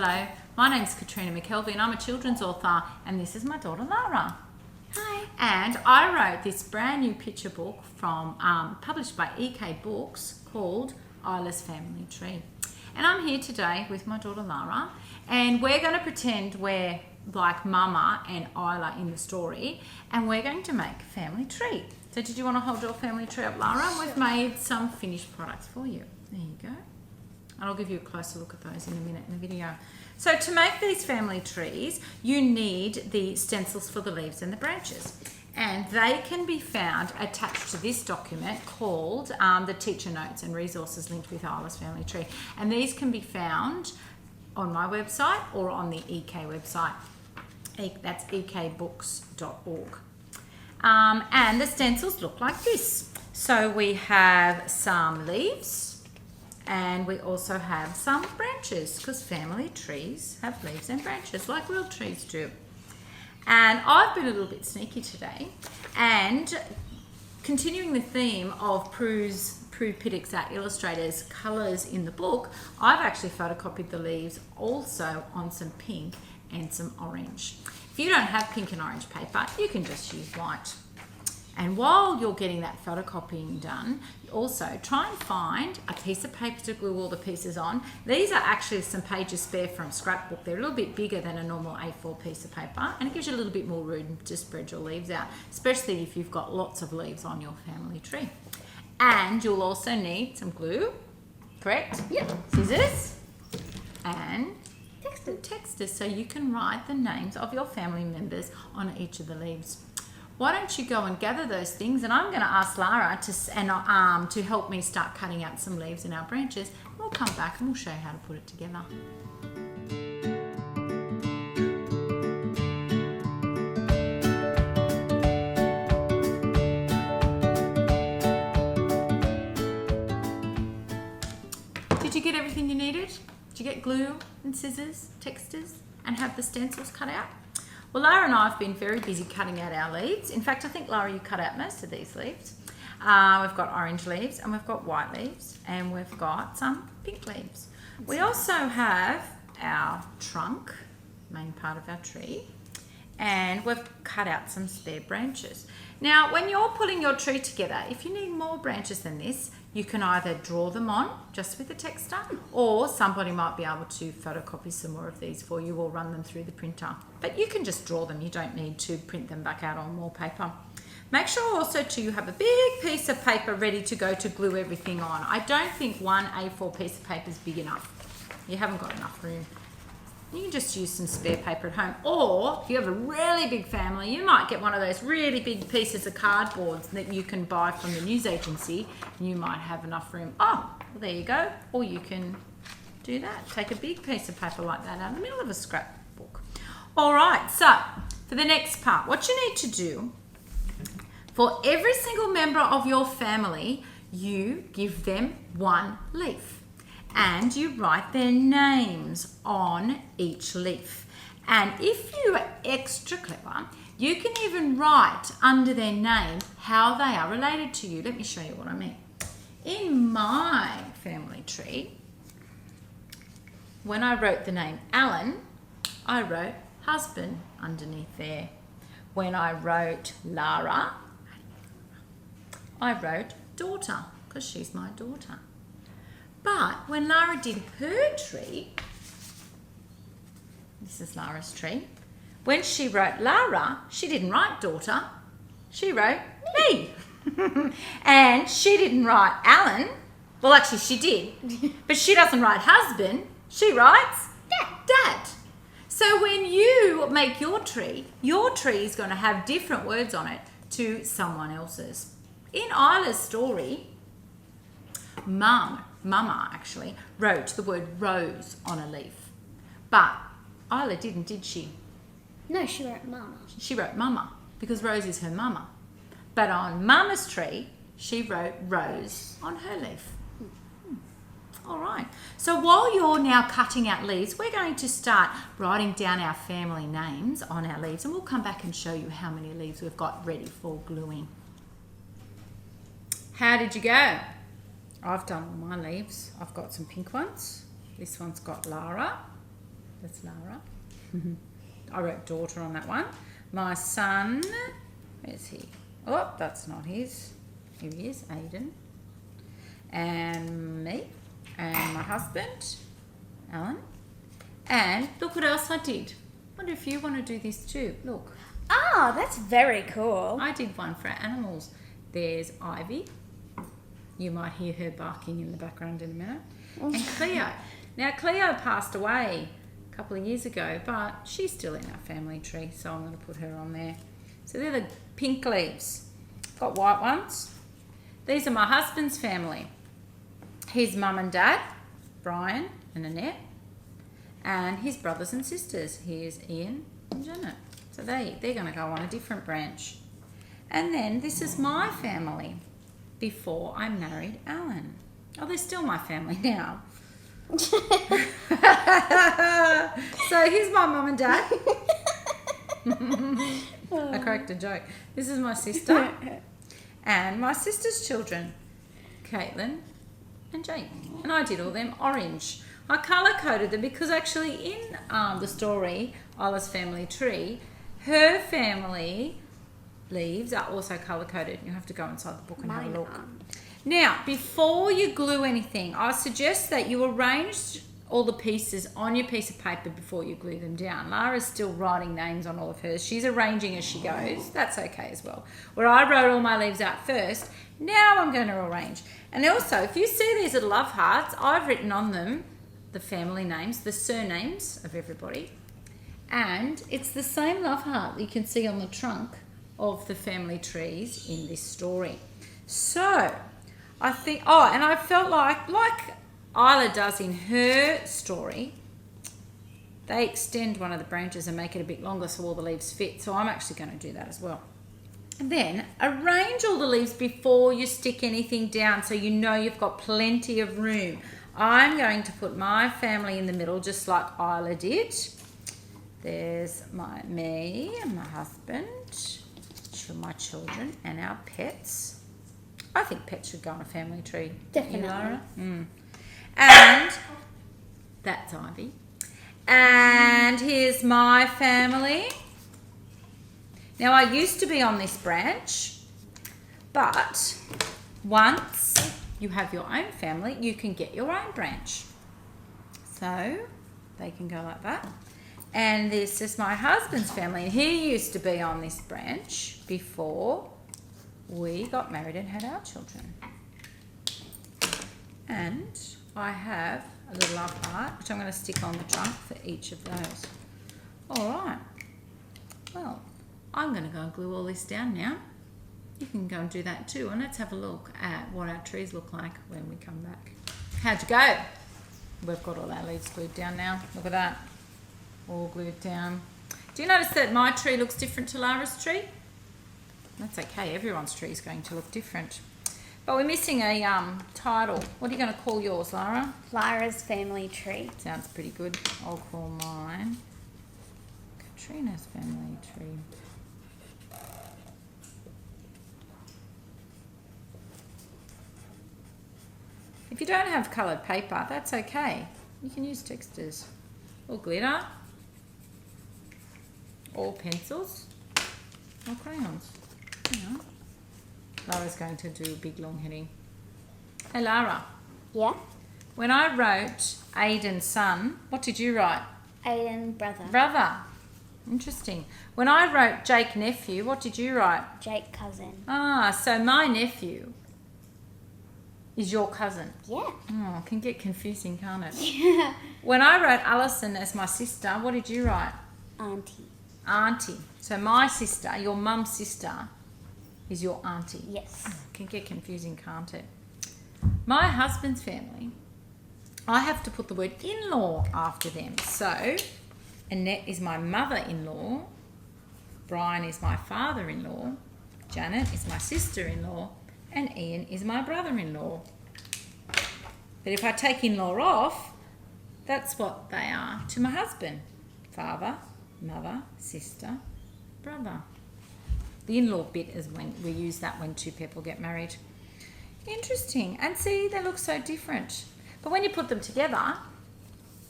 Hello, my name's Katrina McKelvey and I'm a children's author, and this is my daughter Lara. Hi. And I wrote this brand new picture book from published by EK Books called Isla's Family Tree. And I'm here today with my daughter Lara, and we're going to pretend we're like Mama and Isla in the story, and we're going to make a family tree. So did you want to hold your family tree up, Lara? And we've made some finished products for you. There you go. And I'll give you a closer look at those in a minute in the video. So to make these family trees, you need the stencils for the leaves and the branches. And they can be found attached to this document called the Teacher Notes and Resources linked with Isla's Family Tree. And these can be found on my website or on the EK website. That's ekbooks.org. And the stencils look like this. So we have some leaves, and we also have some branches, because family trees have leaves and branches like real trees do. And I've been a little bit sneaky today, and continuing the theme of Prue Piddock's, our illustrator's colours in the book, I've actually photocopied the leaves also on some pink and some orange. If you don't have pink and orange paper, you can just use white. And while you're getting that photocopying done, also try and find a piece of paper to glue all the pieces on. These are actually some pages spare from scrapbook. They're a little bit bigger than a normal A4 piece of paper, and it gives you a little bit more room to spread your leaves out, especially if you've got lots of leaves on your family tree. And you'll also need some glue, correct? Yep. Scissors and texters, so you can write the names of your family members on each of the leaves. Why don't you go and gather those things, and I'm going to ask Lara to help me start cutting out some leaves in our branches. We'll come back and we'll show you how to put it together. Did you get everything you needed? Did you get glue and scissors, texters, and have the stencils cut out? Well, Lara and I have been very busy cutting out our leaves. In fact, I think, Lara, you cut out most of these leaves. We've got orange leaves, and we've got white leaves, and we've got some pink leaves. We also have our trunk, main part of our tree, and we've cut out some spare branches. Now, when you're putting your tree together, if you need more branches than this, you can either draw them on just with the texter, or somebody might be able to photocopy some more of these for you or run them through the printer. But you can just draw them. You don't need to print them back out on more paper. Make sure also too you have a big piece of paper ready to go to glue everything on. I don't think one A4 piece of paper is big enough. You haven't got enough room. You can just use some spare paper at home, or if you have a really big family, you might get one of those really big pieces of cardboard that you can buy from the news agency, and you might have enough room. Oh, well, there you go. Or you can do that. Take a big piece of paper like that out in the middle of a scrapbook. All right, so for the next part, what you need to do, for every single member of your family, you give them one leaf. And you write their names on each leaf. And if you are extra clever, you can even write under their name how they are related to you. Let me show you what I mean. In my family tree, when I wrote the name Alan, I wrote husband underneath there. When I wrote Lara, I wrote daughter, because she's my daughter. But when Lara did her tree, this is Lara's tree, when she wrote Lara, she didn't write daughter, she wrote me. And she didn't write Alan, well actually she did, but she doesn't write husband, she writes dad. So when you make your tree is going to have different words on it to someone else's. In Isla's story, Mama actually wrote the word rose on a leaf. But Isla didn't, did she? No, she wrote Mama. She wrote Mama because Rose is her mama. But on Mama's tree, she wrote Rose on her leaf. All right. So while you're now cutting out leaves, we're going to start writing down our family names on our leaves, and we'll come back and show you how many leaves we've got ready for gluing. How did you go? I've done all my leaves. I've got some pink ones. This one's got Lara. That's Lara. I wrote daughter on that one. My son, where's he? Oh, that's not his. Here he is, Aiden. And me. And my husband, Alan. And look what else I did. Wonder if you want to do this too. Look. Oh, that's very cool. I did one for our animals. There's Ivy. You might hear her barking in the background in a minute. And Cleo. Now, Cleo passed away a couple of years ago, but she's still in our family tree, so I'm going to put her on there. So they're the pink leaves. Got white ones. These are my husband's family. His mum and dad, Brian and Annette, and his brothers and sisters. Here's Ian and Janet. So they're going to go on a different branch. And then this is my family before I married Alan. Oh, they're still my family now. So here's my mum and dad. I cracked a joke. This is my sister and my sister's children, Caitlin and Jake. And I did all them orange. I colour coded them because actually in the story, Isla's family tree, her family leaves are also colour coded. You have to go inside the book and have a look. Now, before you glue anything, I suggest that you arrange all the pieces on your piece of paper before you glue them down. Lara's still writing names on all of hers. She's arranging as she goes. That's okay as well. Where I wrote all my leaves out first, now I'm going to arrange. And also, if you see these little love hearts, I've written on them the family names, the surnames of everybody. And it's the same love heart that you can see on the trunk of the family trees in this story. So, I think, and I felt like Isla does in her story, they extend one of the branches and make it a bit longer so all the leaves fit. So I'm actually going to do that as well. And then arrange all the leaves before you stick anything down so you know you've got plenty of room. I'm going to put my family in the middle just like Isla did. There's me and my husband, my children and our pets. I think pets should go on a family tree. Definitely. Lara? And that's Ivy. And here's my family. Now, I used to be on this branch, but once you have your own family, you can get your own branch. So they can go like that. And this is my husband's family. And he used to be on this branch before we got married and had our children. And I have a little love heart, which I'm going to stick on the trunk for each of those. All right. Well, I'm going to go and glue all this down now. You can go and do that too. And let's have a look at what our trees look like when we come back. How'd you go? We've got all our leaves glued down now. Look at that. All glued down. Do you notice that my tree looks different to Lara's tree? That's okay. Everyone's tree is going to look different. But we're missing a title. What are you going to call yours, Lara? Lara's family tree. Sounds pretty good. I'll call mine Katrina's family tree. If you don't have coloured paper, that's okay. You can use textures or glitter or pencils or crayons. You know. Lara's going to do a big long heading. Hey Lara. Yeah? When I wrote Aiden's son, what did you write? Aiden, brother. Brother. Interesting. When I wrote Jake nephew, what did you write? Jake, cousin. Ah, so my nephew is your cousin. Yeah. Oh, it can get confusing, can't it? Yeah. When I wrote Alison as my sister, what did you write? Auntie. Auntie. So my sister, your mum's sister, is your auntie. Yes. Oh, it can get confusing, can't it? My husband's family, I have to put the word in-law after them. So Annette is my mother-in-law, Brian is my father-in-law, Janet is my sister-in-law, and Ian is my brother-in-law. But if I take in-law off, that's what they are to my husband. Father, mother, sister, brother. The in-law bit is when we use that when two people get married. Interesting. And see, they look so different. But when you put them together,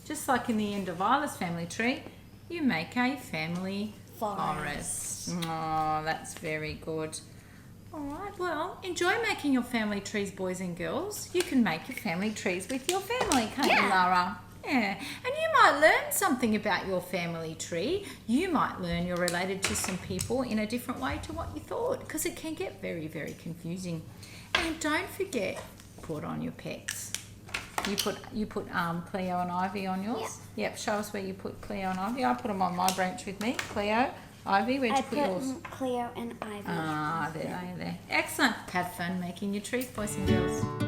just like in the end of Isla's family tree, you make a family Forest. Oh, that's very good. All right, well, enjoy making your family trees, boys and girls. You can make your family trees with your family, can't you, Lara? Yeah, and you might learn something about your family tree. You might learn you're related to some people in a different way to what you thought, because it can get very, very confusing. And don't forget, put on your pets. You put Cleo and Ivy on yours? Yep, show us where you put Cleo and Ivy. I put them on my branch with me. Cleo, Ivy, where'd you put yours? Cleo and Ivy. Ah, there they are there. Excellent. Have fun making your trees, boys and girls.